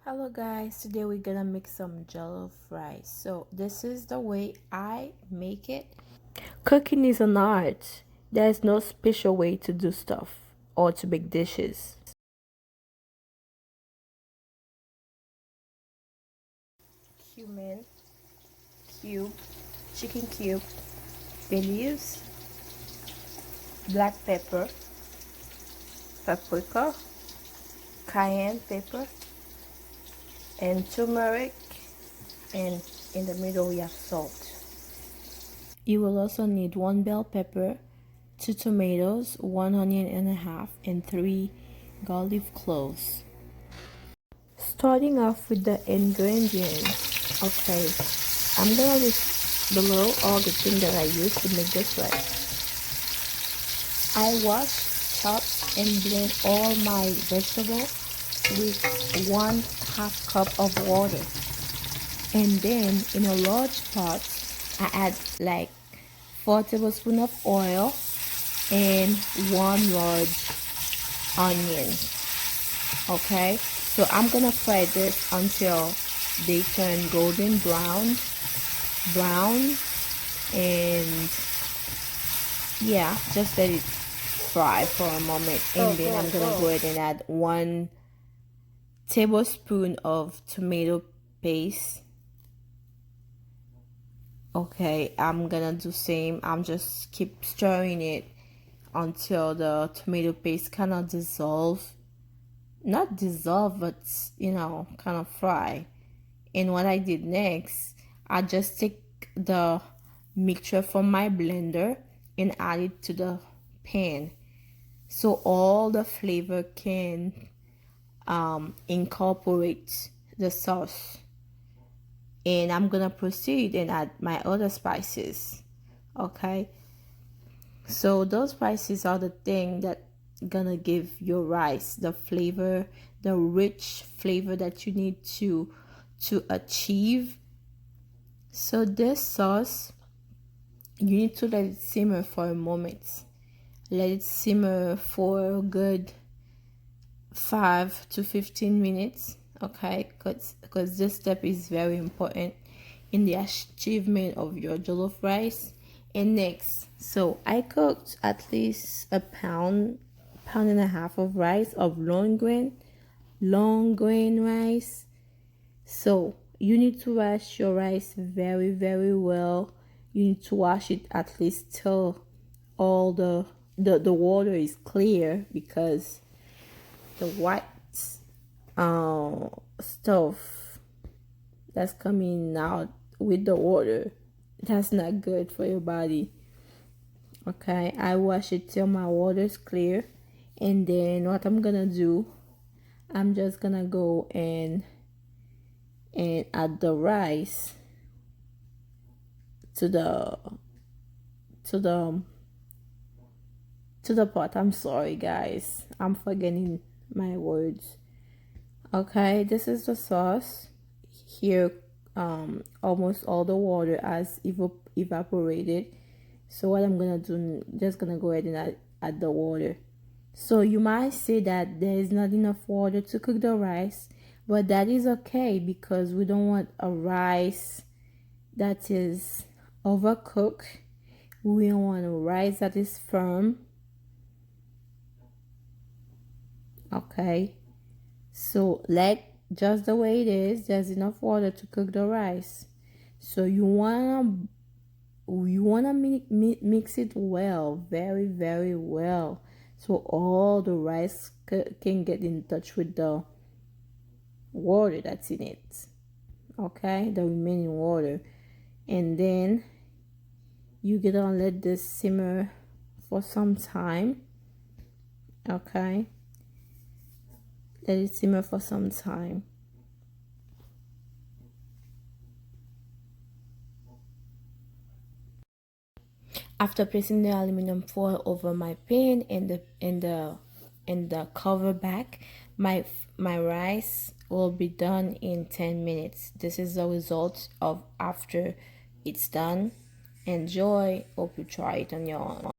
Hello guys, today we're gonna make some jollof rice. So this is the way I make it. Cooking is an art. There's no special way to do stuff or to make dishes. Cumin, cube, chicken cube, bay leaves, black pepper, paprika, cayenne pepper, and turmeric, and in the middle we have salt. You will also need 1 bell pepper, 2 tomatoes, 1 onion and a half, and 3 garlic cloves. Starting off with the ingredients. Okay, I'm gonna list below all the things that I use to make this rice. I wash, chop, and blend all my vegetables with 1/2 cup of water. And then in a large pot, I add like 4 tablespoons of oil and 1 large onion. Okay, so I'm gonna fry this until they turn golden brown, and yeah, just let it fry for a moment, and then I'm gonna go ahead and add 1 tablespoon of tomato paste. Okay, I'm gonna do same. I'm just keep stirring it until the tomato paste kind of not dissolve, but kind of fry. And what I did next, I just take the mixture from my blender and add it to the pan so all the flavor can incorporate the sauce. And I'm gonna proceed and add my other spices. Okay, so those spices are the thing that gonna give your rice the flavor, the rich flavor that you need to achieve. So this sauce, you need to let it simmer for a moment. Let it simmer for a good 5 to 15 minutes. Okay, because this step is very important in the achievement of your jollof rice. And next, so I cooked at least a pound and a half of rice, of long grain rice. So you need to wash your rice very well. You need to wash it at least till all the water is clear, because the white stuff that's coming out with the water, that's not good for your body. Okay, I wash it till my water is clear, and then what I'm gonna do, I'm just gonna go and add the rice to the pot. I'm sorry guys, I'm forgetting my words. Okay, this is the sauce here. Almost all the water has evaporated. So what I'm gonna do, just gonna go ahead and add the water. So you might say that there is not enough water to cook the rice, but that is okay, because we don't want a rice that is overcooked. We want a rice that is firm. Okay, so like just the way it is, there's enough water to cook the rice. So you wanna mix it well, very well, so all the rice can get in touch with the water that's in it. Okay, the remaining water. And then you gonna let this simmer for some time. Okay, let it simmer for some time. After placing the aluminum foil over my pan and the cover back, my rice will be done in 10 minutes. This is the result of after it's done. Enjoy. Hope you try it on your own.